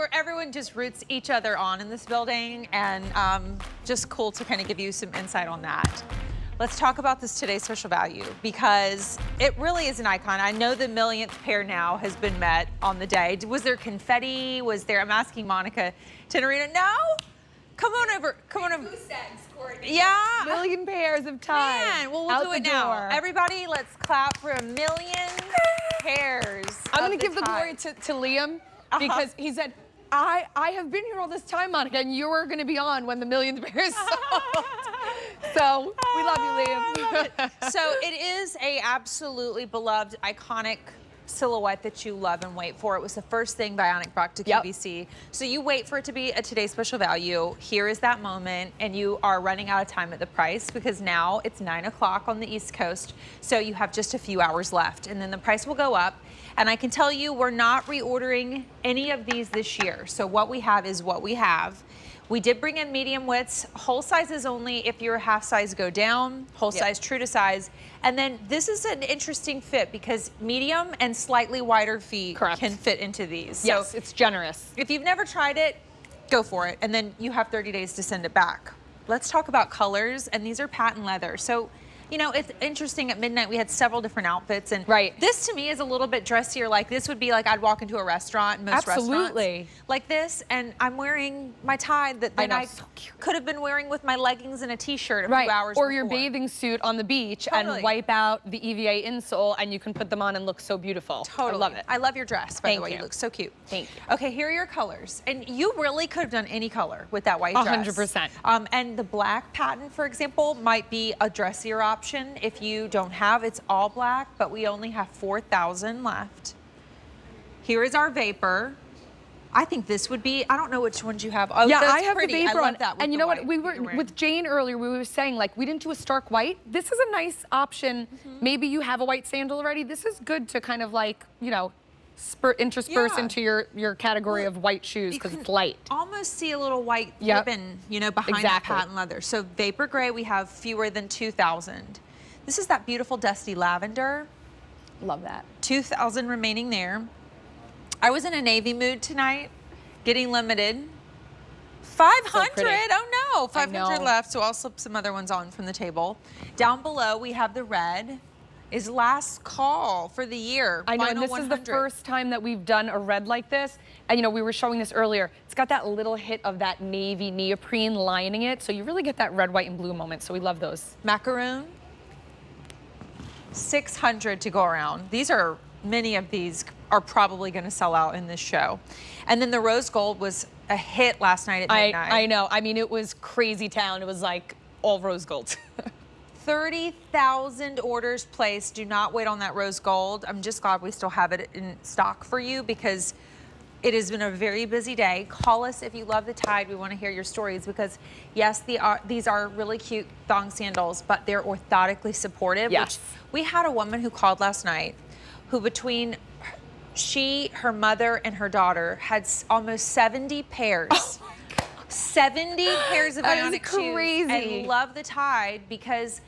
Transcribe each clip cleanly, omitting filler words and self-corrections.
where everyone just roots each other on in this building, and just cool to kind of give you some insight on that. Let's talk about this today's special value, because it really is an icon. I know the millionth pair now has been met on the day. Was there confetti? Was there, I'm asking Monica Tenorino, no? Come on over, come on over. Yeah. Million pairs of ties. Man, well, we'll do it now. Everybody, let's clap for 1 million pairs. I'm gonna give the glory to Liam, because he said, I have been here all this time, Monica, and you were gonna be on when the millionth pair is sold. So we love you, Liam. So it is a absolutely beloved, iconic silhouette that you love and wait for. It was the first thing Vionic brought to QVC. So you wait for it to be a today's special value. Here is that moment, and you are running out of time at the price, because now it's 9 o'clock on the East Coast. So you have just a few hours left, and then the price will go up. And I can tell you, we're not reordering any of these this year. So what we have is what we have. We did bring in medium widths, whole sizes only if your half size go down, whole size true to size. And then this is an interesting fit, because medium and slightly wider feet can fit into these. Yes, so it's generous. If you've never tried it, go for it. And then you have 30 days to send it back. Let's talk about colors, and these are patent leather. So, you know, it's interesting, at midnight we had several different outfits, and this to me is a little bit dressier. Like this would be like I'd walk into a restaurant, most restaurants like this, and I'm wearing my tie that then I could have been wearing with my leggings and a t-shirt a few hours or your bathing suit on the beach and wipe out the EVA insole, and you can put them on and look so beautiful. Totally. I love it. I love your dress, by the way. You look so cute. Thank you. Okay, here are your colors, and you really could have done any color with that white dress. 100%. And the black patent, for example, might be a dressier option. If you don't have, it's all black, but we only have 4,000 left. Here is our vapor. I think this would be, I don't know which ones you have. Oh, yeah, that's I have pretty. the vapor I love on. that. And you know what? We were with Jane earlier. We were saying, like, we didn't do a stark white. This is a nice option. Maybe you have a white sandal already. This is good to kind of like, you know, intersperse into your category of white shoes, because it's light. Almost see a little white ribbon, you know, behind that patent leather. So vapor gray, we have fewer than 2,000. This is that beautiful dusty lavender. Love that. 2,000 remaining there. I was in a navy mood tonight, getting limited. 500, oh no, 500 left, so I'll slip some other ones on from the table. Down below, we have the red. Is last call for the year. I know, and this is the first time that we've done a red like this. And you know, we were showing this earlier. It's got that little hit of that navy neoprene lining it, so you really get that red, white, and blue moment, so we love those. Macaroon. 600 to go around. These are, many of these are probably going to sell out in this show. And then the rose gold was a hit last night at midnight. I know. I mean, it was crazy town. It was like all rose gold. 30,000 orders placed. Do not wait on that rose gold. I'm just glad we still have it in stock for you, because it has been a very busy day. Call us if you love the tide. We want to hear your stories, because yes, these are really cute thong sandals, but they're orthotically supportive. Yes. Which we had a woman who called last night who, between her mother, and her daughter, had almost 70 pairs. Oh, 70 pairs of Vionic shoes, and love the tide because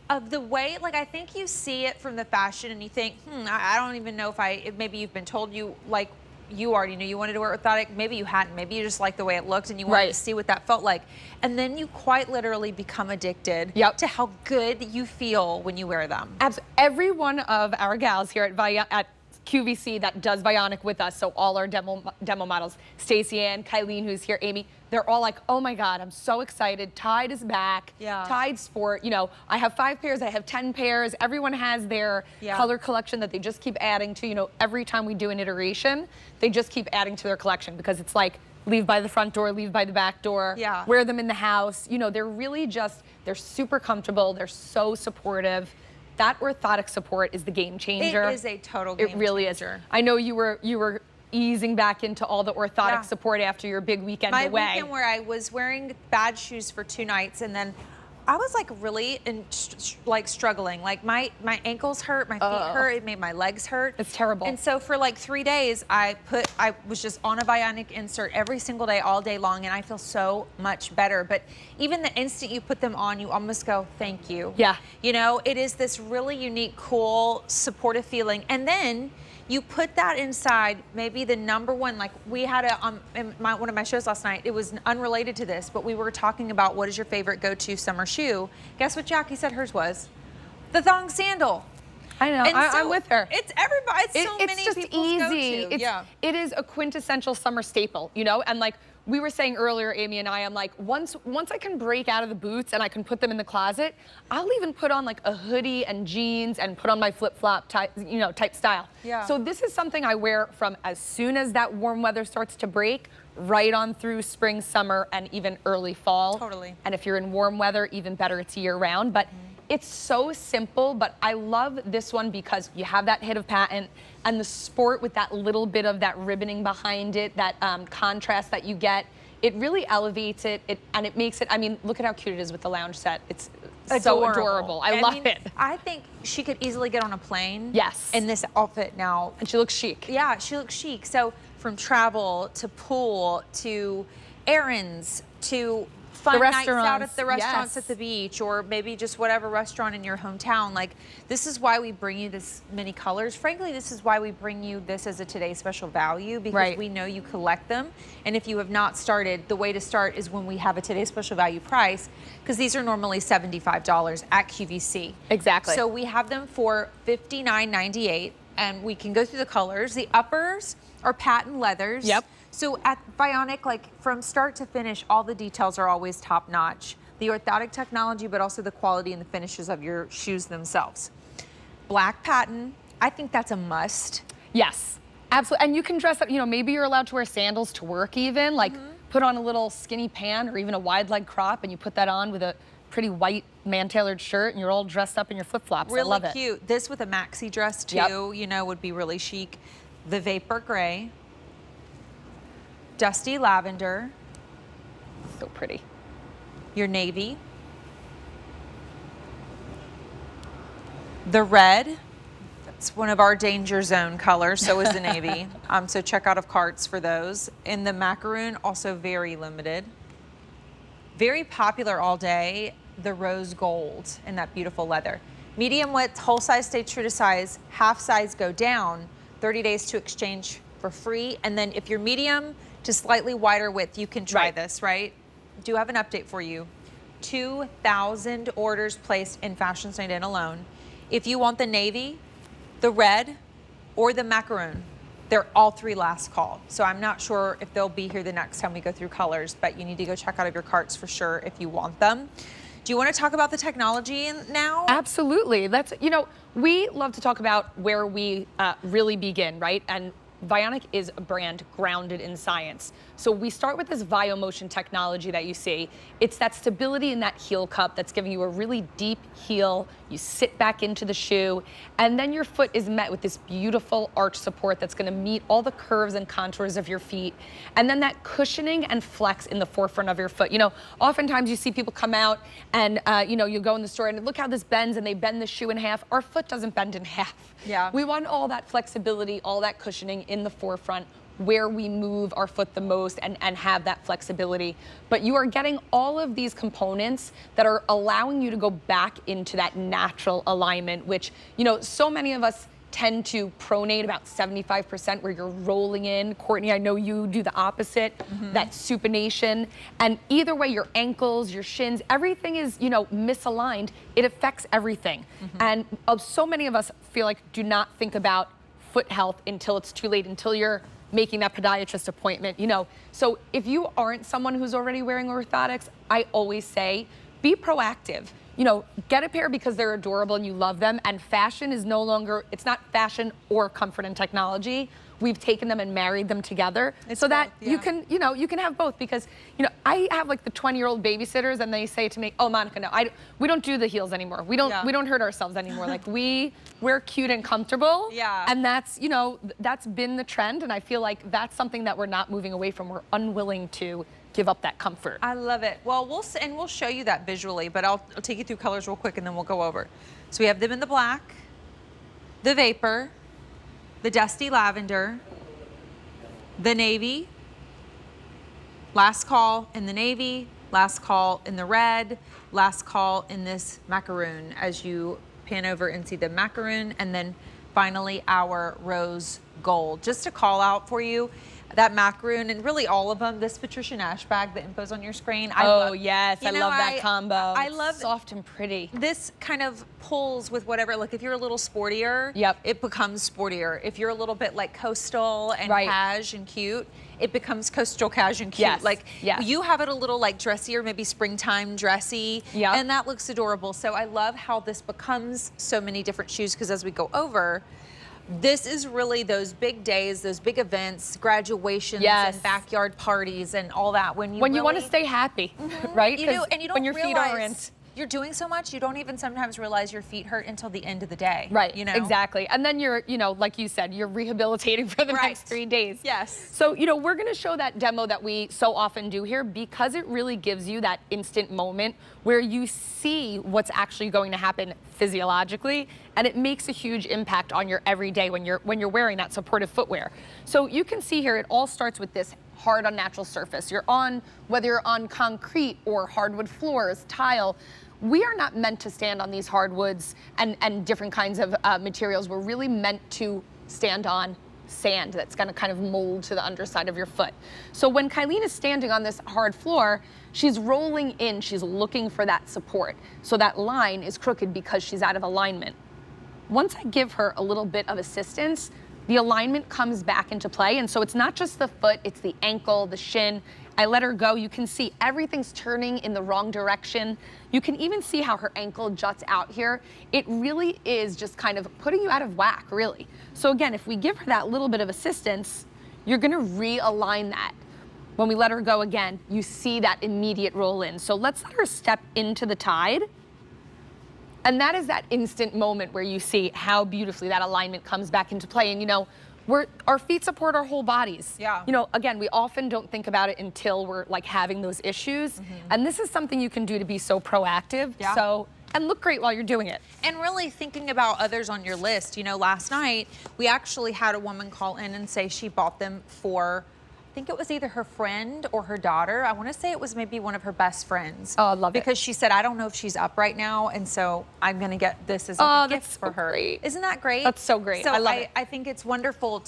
of the way, like, I think you see it from the fashion and you think, I don't even know if maybe you've been told you, like, you already knew you wanted to wear orthotic. Maybe you hadn't. Maybe you just liked the way it looked and you wanted to see what that felt like. And then you quite literally become addicted to how good you feel when you wear them. Absolutely. Every one of our gals here at QVC that does Vionic with us, so all our demo models, Stacey Ann, Kylene, who's here, Amy, they're all like, oh my God, I'm so excited. Tide is back. Tide Sport. You know, I have 5 pairs, I have 10 pairs. Everyone has their color collection that they just keep adding to. You know, every time we do an iteration, they just keep adding to their collection, because it's like, leave by the front door, leave by the back door, wear them in the house. You know, they're really just, they're super comfortable. They're so supportive. That orthotic support is the game changer. It is a total game changer. It really is. I know you were easing back into all the orthotic support after your big weekend away. My weekend where I was wearing bad shoes for 2 nights, and then I was like really struggling. Like my ankles hurt, my feet hurt, it made my legs hurt. It's terrible. And so for like 3 days, I was just on a Vionic insert every single day, all day long, and I feel so much better. But even the instant you put them on, you almost go, thank you. Yeah. You know, it is this really unique, cool, supportive feeling. And then You put that inside maybe the number one, like we had in one of my shows last night, it was unrelated to this, but we were talking about what is your favorite go-to summer shoe. Guess what Jackie said hers was? The Thong Sandal. I know, I'm with her. It's everybody, It's just easy. It is a quintessential summer staple, you know? And like we were saying earlier, Amy and I'm like, once I can break out of the boots and I can put them in the closet, I'll even put on like a hoodie and jeans and put on my flip-flop type, type style. Yeah. So this is something I wear from as soon as that warm weather starts to break, right on through spring, summer, and even early fall. Totally. And if you're in warm weather, even better, it's year round. But it's so simple, but I love this one because you have that hit of patent and the sport with that little bit of that ribboning behind it, that contrast that you get. It really elevates it, and it makes it, I mean, look at how cute it is with the lounge set. It's so adorable. I love it. I think she could easily get on a plane. Yes. In this outfit now. And she looks chic. Yeah, she looks chic. So from travel to pool to errands to fun nights out at the restaurants at the beach, or maybe just whatever restaurant in your hometown. Like, this is why we bring you this many colors. Frankly, this is why we bring you this as a Today Special value, because we know you collect them. And if you have not started, the way to start is when we have a Today Special value price, because these are normally $75 at QVC. Exactly. So we have them for $59.98, and we can go through the colors. The uppers are patent leathers. Yep. So at Vionic, like from start to finish, all the details are always top notch. The orthotic technology, but also the quality and the finishes of your shoes themselves. Black patent, I think that's a must. Yes, absolutely. And you can dress up, maybe you're allowed to wear sandals to work even, like put on a little skinny pant or even a wide leg crop, and you put that on with a pretty white man-tailored shirt, and you're all dressed up in your flip-flops. Really I love it. Cute. This with a maxi dress too, would be really chic. The vapor gray. Dusty lavender. So pretty. Your navy. The red. That's one of our danger zone colors, so is the navy. So check out of carts for those. And the macaroon, also very limited. Very popular all day, the rose gold in that beautiful leather. Medium width, whole size stay true to size, half size go down, 30 days to exchange for free. And then if you're medium to slightly wider width, you can try this, right? Do have an update for you. 2,000 orders placed in Fashion Night In alone. If you want the navy, the red, or the macaroon, they're all three last call. So I'm not sure if they'll be here the next time we go through colors, but you need to go check out of your carts for sure if you want them. Do you want to talk about the technology now? Absolutely. That's, we love to talk about where we really begin, right? And Vionic is a brand grounded in science. So we start with this VioMotion technology that you see. It's that stability in that heel cup that's giving you a really deep heel. You sit back into the shoe, and then your foot is met with this beautiful arch support that's gonna meet all the curves and contours of your feet. And then that cushioning and flex in the forefront of your foot. Oftentimes you see people come out and, you go in the store and look how this bends, and they bend the shoe in half. Our foot doesn't bend in half. Yeah. We want all that flexibility, all that cushioning in the forefront, where we move our foot the most and have that flexibility. But you are getting all of these components that are allowing you to go back into that natural alignment, which, so many of us tend to pronate about 75% where you're rolling in. Courtney, I know you do the opposite, that supination. And either way, your ankles, your shins, everything is, misaligned. It affects everything. And so many of us feel like do not think about foot health until it's too late, until you're making that podiatrist appointment, So if you aren't someone who's already wearing orthotics, I always say, be proactive. Get a pair because they're adorable and you love them. And fashion is no longer, it's not fashion or comfort and technology. We've taken them and married them together so that you can, you can have both. Because, I have like the 20-year-old babysitters, and they say to me, "Oh, Monica, no, we don't do the heels anymore. We don't hurt ourselves anymore. Like we're cute and comfortable." Yeah. And that's, that's been the trend. And I feel like that's something that we're not moving away from. We're unwilling to give up that comfort. I love it. Well, we'll show you that visually, but I'll take you through colors real quick and then we'll go over. So we have them in the black, the vapor, the dusty lavender, the navy, last call in the navy, last call in the red, last call in this macaroon. As you pan over and see the macaroon, and then finally our rose gold. Just to call out for you, that macaroon and really all of them. This Patricia Nash bag, the info's on your screen. I love that combo. I it's love soft and pretty. This kind of pulls with whatever. Like if you're a little sportier, it becomes sportier. If you're a little bit like coastal and cash and cute, it becomes coastal cash and cute. You have it a little like dressier, maybe springtime dressy, and that looks adorable. So I love how this becomes so many different shoes because as we go over, this is really those big days, those big events, graduations and backyard parties and all that. When you want to stay happy, right? You do, and you don't when your feet aren't. You're doing so much, you don't even sometimes realize your feet hurt until the end of the day. Right, you know? Exactly. And then you're, like you said, you're rehabilitating for the next 3 days. Yes. So, we're going to show that demo that we so often do here because it really gives you that instant moment where you see what's actually going to happen physiologically, and it makes a huge impact on your everyday when you're wearing that supportive footwear. So you can see here, it all starts with this hard unnatural surface. Whether you're on concrete or hardwood floors, tile, we are not meant to stand on these hardwoods and different kinds of materials. We're really meant to stand on sand that's going to kind of mold to the underside of your foot. So when Kylene is standing on this hard floor, she's rolling in, she's looking for that support. So that line is crooked because she's out of alignment. Once I give her a little bit of assistance, the alignment comes back into play. And so it's not just the foot, it's the ankle, the shin. I let her go. You can see everything's turning in the wrong direction. You can even see how her ankle juts out here. It really is just kind of putting you out of whack, really. So again, if we give her that little bit of assistance, you're gonna realign that. When we let her go again, you see that immediate roll in. So let's let her step into the tide. And that is that instant moment where you see how beautifully that alignment comes back into play. And our feet support our whole bodies. Yeah. Again, we often don't think about it until we're like having those issues. And this is something you can do to be so proactive. Yeah. And look great while you're doing it. And really thinking about others on your list. Last night, we actually had a woman call in and say she bought them for, I think it was either her friend or her daughter. I want to say it was maybe one of her best friends. Oh, I love it. Because she said, I don't know if she's up right now, and so I'm going to get this as a gift for her. Great. Isn't that great? That's so great. So I love it. I think it's wonderful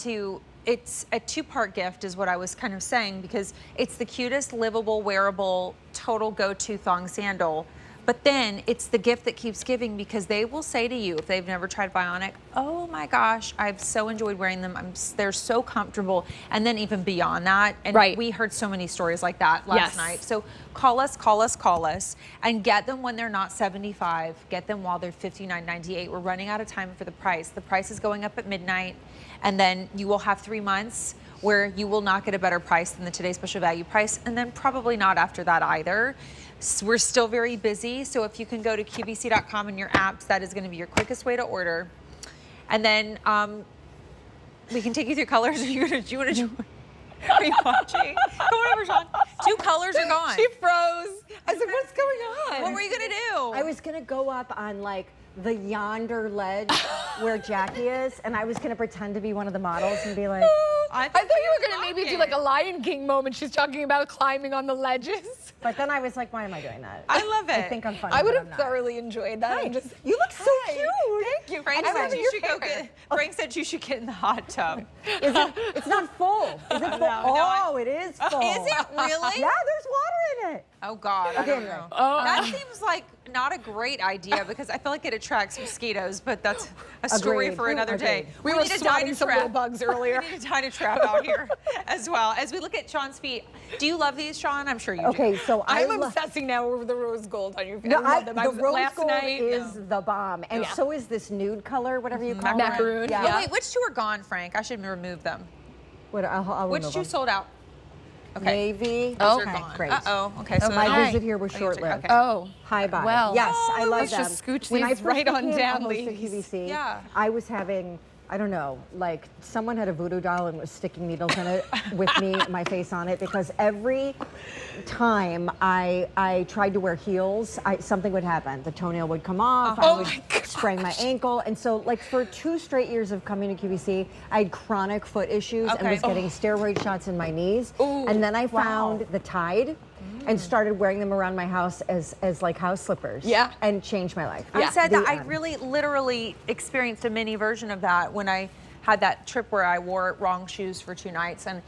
it's a two-part gift is what I was kind of saying, because it's the cutest, livable, wearable, total go-to thong sandal. But then it's the gift that keeps giving, because they will say to you, if they've never tried Vionic, oh my gosh, I've so enjoyed wearing them. They're so comfortable. And then even beyond that, and we heard so many stories like that last night. So call us, and get them when they're not $75. Get them while they're $59.98. We're running out of time for the price. The price is going up at midnight, and then you will have 3 months where you will not get a better price than the Today's Special Value price, and then probably not after that either. We're still very busy, so if you can go to QVC.com in your apps, that is going to be your quickest way to order. And then we can take you through colors. Do you want to join? Are you watching? Come on over, Sean. 2 colors are gone. She froze. I said, what's going on? What were you going to do? I was going to go up on like the yonder ledge where Jackie is, and I was going to pretend to be one of the models and be like, I thought you were going to maybe do like a Lion King moment. She's talking about climbing on the ledges. But then I was like, why am I doing that? I love it. I think I'm funny. I would but have I'm not. thoroughly enjoyed that. You look so cute. Thank you. Frank said you should go Frank said you should get in the hot tub. It's not full. Is it full? No, it is full. Is it really? Yeah, there's water in it. Oh God, I don't know. That seems like not a great idea, because I feel like it attracts mosquitoes, but that's a story Agreed. for another day. We were swatting some little bugs earlier. We need a tiny trap out here as well. As we look at Sean's feet, do you love these, Sean? I'm sure you do. Okay, so I'm obsessing now over the rose gold on your feet. No, I love them. the rose last gold night, is the bomb, and so is this nude color, whatever you call it. Macaroon. Yeah. Oh, wait, which 2 are gone, Frank? I should remove them. I'll Which remove 2 them. sold out? Okay. Navy. Those okay, are gone. great. Uh-oh. Okay, so My visit here was short-lived. Okay. Oh. Hi, bye. Well, yes, I love let's them. just scooch When I these first right on became down, a host of ladies. QVC, I was having, I don't know, like someone had a voodoo doll and was sticking needles in it with me, my face on it, because every time I tried to wear heels, something would happen. The toenail would come off, I would sprain my ankle. And so like for 2 straight years of coming to QVC, I had chronic foot issues and was getting steroid shots in my knees. And then I found the Tide. and started wearing them around my house as like house slippers. Yeah. And changed my life. I said that The I end. really literally experienced a mini version of that when I had that trip where I wore wrong shoes for 2 nights, and